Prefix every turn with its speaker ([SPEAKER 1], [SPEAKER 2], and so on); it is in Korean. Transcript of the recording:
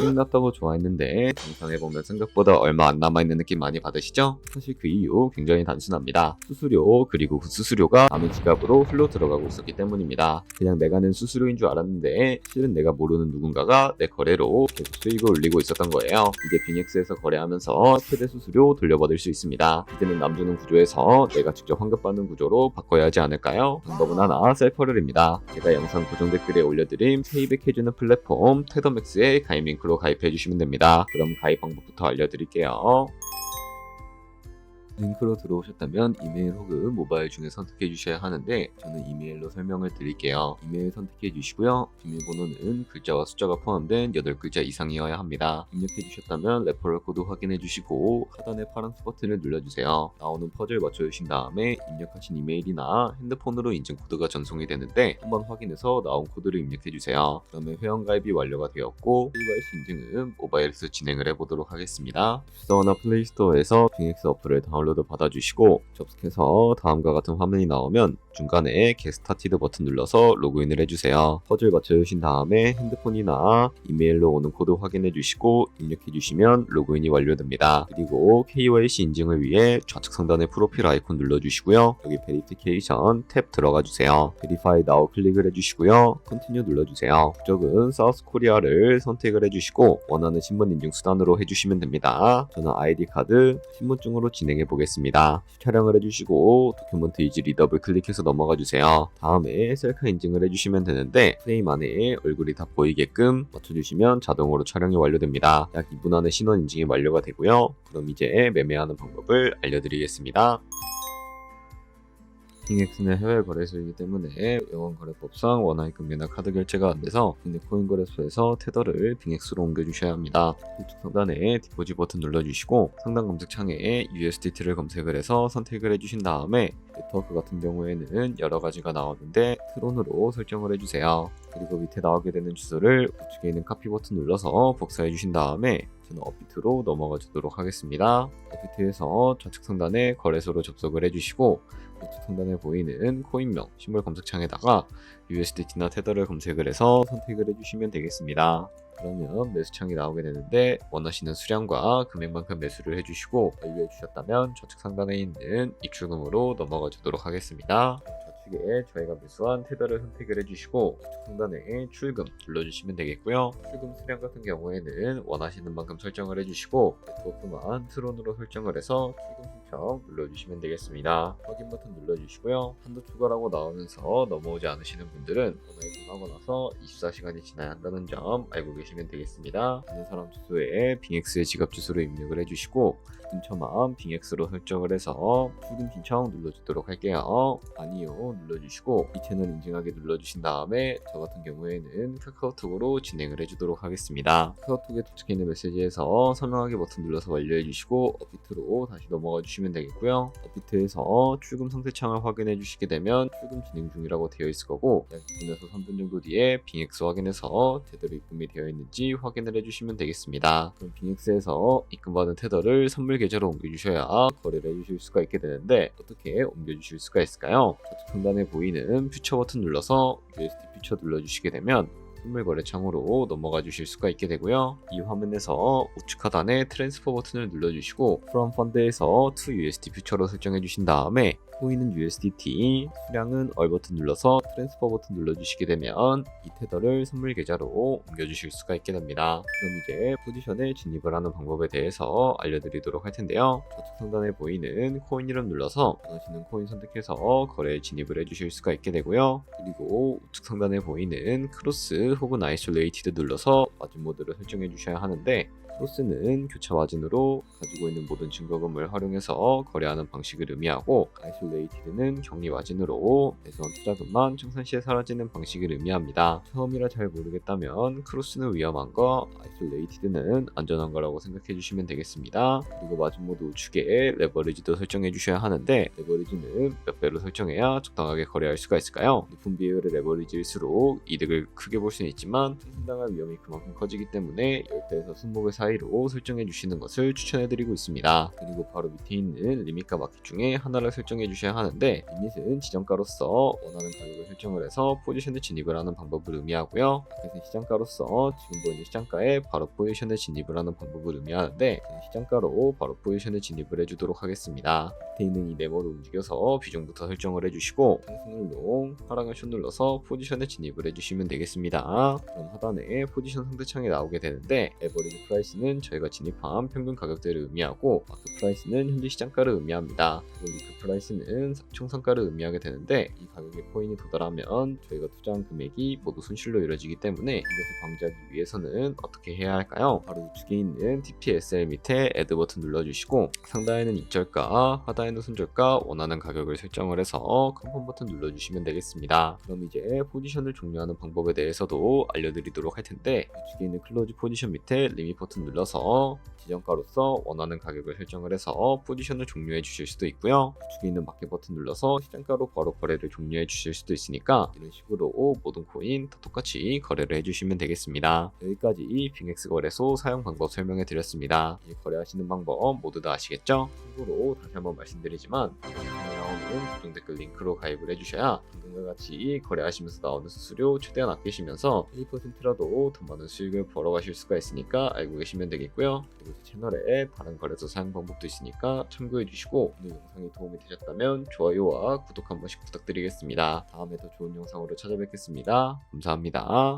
[SPEAKER 1] 수익 났다고 좋아했는데 정산해보면 생각보다 얼마 안 남아있는 느낌 많이 받으시죠? 사실 그 이유 굉장히 단순합니다. 수수료 그리고 그 수수료가 남의 지갑으로 흘러 들어가고 있었기 때문입니다. 그냥 내가 낸 수수료인 줄 알았는데 실은 내가 모르는 누군가가 내 거래로 계속 수익을 올리고 있었던 거예요. 이제 빙엑스에서 거래하면서 최대 수수료 돌려받을 수 있습니다. 이제는 남주는 구조에서 내가 직접 환급받는 구조로 바꿔야 하지 않을까요? 방법은 하나, 셀퍼럴입니다. 제가 영상 고정 댓글에 올려드린 페이백해주는 플랫폼 테더맥스에 가입 링크로 가입해주시면 됩니다. 그럼 가입 방법부터 알려드릴게요. 링크로 들어오셨다면 이메일 혹은 모바일 중에 선택해 주셔야 하는데 저는 이메일로 설명을 드릴게요. 이메일 선택해 주시고요. 비밀번호는 글자와 숫자가 포함된 8글자 이상이어야 합니다. 입력해 주셨다면 레퍼럴 코드 확인해 주시고 하단의 파란색 버튼을 눌러주세요. 나오는 퍼즐 맞춰주신 다음에 입력하신 이메일이나 핸드폰으로 인증 코드가 전송이 되는데 한번 확인해서 나온 코드를 입력해 주세요. 그러면 회원가입이 완료가 되었고 KYC 인증은 모바일에서 진행을 해보도록 하겠습니다. 앱스토어나 플레이스토어에서 빙엑스 어플을 다운로드 받아주시고 접속해서 다음과 같은 화면이 나오면 중간에 Get Started 버튼 눌러서 로그인을 해주세요. 퍼즐 맞춰주신 다음에 핸드폰이나 이메일로 오는 코드 확인해 주시고 입력해 주시면 로그인이 완료됩니다. 그리고 KYC 인증을 위해 좌측 상단의 프로필 아이콘 눌러주시고요. 여기 베리피케이션 탭 들어가 주세요. Verify Now 클릭을 해주시고요. Continue 눌러주세요. 국적은 사우스 코리아를 선택을 해주시고 원하는 신분 인증 수단으로 해주시면 됩니다. 저는 ID 카드, 신분증으로 진행해 보겠습니다. 촬영을 해주시고 도큐먼트 이지 리더블 클릭해서 넘어가 주세요. 다음에 셀카 인증을 해주시면 되는데 프레임 안에 얼굴이 다 보이게끔 맞춰주시면 자동으로 촬영이 완료됩니다. 약 2분 안에 신원 인증이 완료가 되고요. 그럼 이제 매매하는 방법을 알려드리겠습니다. 빙엑스는 해외 거래소이기 때문에 영원거래법상 원화입금 매나 카드 결제가 안 돼서 국내 코인 거래소에서 테더를 빙엑스로 옮겨주셔야 합니다. 우측 상단에 디포지 버튼 눌러주시고 상단 검색창에 USDT를 검색을 해서 선택을 해주신 다음에 네트워크 같은 경우에는 여러 가지가 나오는데 트론으로 설정을 해주세요. 그리고 밑에 나오게 되는 주소를 우측에 있는 카피 버튼 눌러서 복사해 주신 다음에 저는 업비트로 넘어가 주도록 하겠습니다. 업비트에서 좌측 상단에 거래소로 접속을 해주시고 우측 상단에 보이는 코인명 신물 검색창에다가 USDT나 테더를 검색을 해서 선택을 해주시면 되겠습니다. 그러면 매수창이 나오게 되는데 원하시는 수량과 금액만큼 매수를 해주시고 완료해 주셨다면 좌측 상단에 있는 입출금으로 넘어가 주도록 하겠습니다. 좌측에 저희가 매수한 테더를 선택을 해주시고 우측 상단에 출금 눌러주시면 되겠고요. 출금 수량 같은 경우에는 원하시는 만큼 설정을 해주시고 네트워크만 트론으로 설정을 해서 출금 신청 눌러주시면 되겠습니다. 확인 버튼 눌러주시고요. 한도 추가라고 나오면서 넘어오지 않으시는 분들은 전화하고 나서 24시간이 지나야 한다는 점 알고 계시면 되겠습니다. 있는 사람 주소에 빙엑스의 지갑 주소를 입력을 해주시고 근처만 빙엑스로 설정을 해서 출금 신청 눌러주도록 할게요. 아니요 눌러주시고 이 채널 인증하기 눌러주신 다음에 저 같은 경우에는 카카오톡으로 진행을 해주도록 하겠습니다. 카카오톡에 도착해 있는 메시지에서 설명하기 버튼 눌러서 완료해주시고 업비트로 다시 넘어가 주시면 되겠고요. 업비트에서 출금 상태 창을 확인해 주시게 되면 출금 진행 중이라고 되어 있을 거고 약 2분에서 3분 정도 뒤에 빙엑스 확인해서 테더로 입금이 되어 있는지 확인을 해주시면 되겠습니다. 그럼 빙엑스에서 입금받은 테더를 선물 계좌로 옮겨주셔야 거래를 해주실 수가 있게 되는데 어떻게 옮겨주실 수가 있을까요? 좌측 상단에 보이는 퓨처 버튼 눌러서 USD 퓨처 눌러주시게 되면 선물 거래 창으로 넘어가 주실 수가 있게 되고요. 이 화면에서 우측 하단에 트랜스퍼 버튼을 눌러주시고 From Fund에서 to USD 퓨처로 설정해 주신 다음에 코인은 USDT, 수량은 얼 버튼 눌러서 트랜스퍼 버튼 눌러주시게 되면 이 테더를 선물 계좌로 옮겨주실 수가 있게 됩니다. 그럼 이제 포지션에 진입을 하는 방법에 대해서 알려드리도록 할 텐데요. 좌측 상단에 보이는 코인 이름 눌러서 원하시는 코인 선택해서 거래에 진입을 해주실 수가 있게 되고요. 그리고 우측 상단에 보이는 크로스 혹은 아이솔레이티드 눌러서 마진 모드를 설정해 주셔야 하는데 크로스는 교차 마진으로 가지고 있는 모든 증거금을 활용해서 거래하는 방식을 의미하고 아이솔레이티드는 격리 마진으로 매수한 투자금만 청산시에 사라지는 방식을 의미합니다. 처음이라 잘 모르겠다면 크로스는 위험한 거, 아이솔레이티드는 안전한 거라고 생각해 주시면 되겠습니다. 그리고 마진 모드 우측에 레버리지도 설정해 주셔야 하는데 레버리지는 몇 배로 설정해야 적당하게 거래할 수가 있을까요? 높은 비율의 레버리지일수록 이득을 크게 볼 수는 있지만 상당한 위험이 그만큼 커지기 때문에 10배에서 20배 사이 사이로 설정해 주시는 것을 추천해 드리고 있습니다. 그리고 바로 밑에 있는 리밋과 마켓 중에 하나를 설정해 주셔야 하는데, 리밋은 지정가로서 원하는 가격을 설정을 해서 포지션에 진입을 하는 방법을 의미하고요. 마켓은 시장가로서 지금 보이는 시장가에 바로 포지션에 진입을 하는 방법을 의미하는데, 시장가로 바로 포지션에 진입을 해주도록 하겠습니다. 밑에 있는 이 네모를 움직여서 비중부터 설정을 해주시고, 상승률롱, 하락을 숏 눌러서 포지션에 진입을 해주시면 되겠습니다. 그럼 하단에 포지션 상대창이 나오게 되는데, 에버리지 프라이스는 저희가 진입한 평균 가격대를 의미하고, 마크 프라이스는 현재 시장가를 의미합니다. 그리고 리크 프라이스는 총상가를 의미하게 되는데, 이 가격에 코인이 도달하면 저희가 투자한 금액이 모두 손실로 이루어지기 때문에 이것을 방지하기 위해서는 어떻게 해야 할까요? 바로 우측에 있는 TPSL 밑에 애드 버튼 눌러주시고, 상단에는 익절가, 하단에는 손절가, 원하는 가격을 설정을 해서 컨펌 버튼 눌러주시면 되겠습니다. 그럼 이제 포지션을 종료하는 방법에 대해서도 알려드리도록 할 텐데, 우측에 있는 클로즈 포지션 밑에 리밋 버튼 눌러서 지정가로서 원하는 가격을 설정을 해서 포지션을 종료해 주실 수도 있고요. 우측에 있는 마켓 버튼 눌러서 시장가로 바로 거래를 종료해 주실 수도 있으니까 이런 식으로 모든 코인 다 똑같이 거래를 해주시면 되겠습니다. 여기까지 빙엑스 거래소 사용 방법 설명해 드렸습니다. 이제 거래하시는 방법 모두 다 아시겠죠? 참고로 다시 한번 말씀드리지만 영상에 나오는 고정 댓글 링크로 가입을 해주셔야 방금과 같이 거래하시면서 나오는 수수료 최대한 아끼시면서 1%라도 더 많은 수익을 벌어가실 수가 있으니까 알고 계시면 되겠고요. 그리고 채널에 다른 거래소 사용 방법도 있으니까 참고해 주시고, 오늘 영상이 도움이 되셨다면 좋아요와 구독 한 번씩 부탁드리겠습니다. 다음에 더 좋은 영상으로 찾아뵙겠습니다. 감사합니다.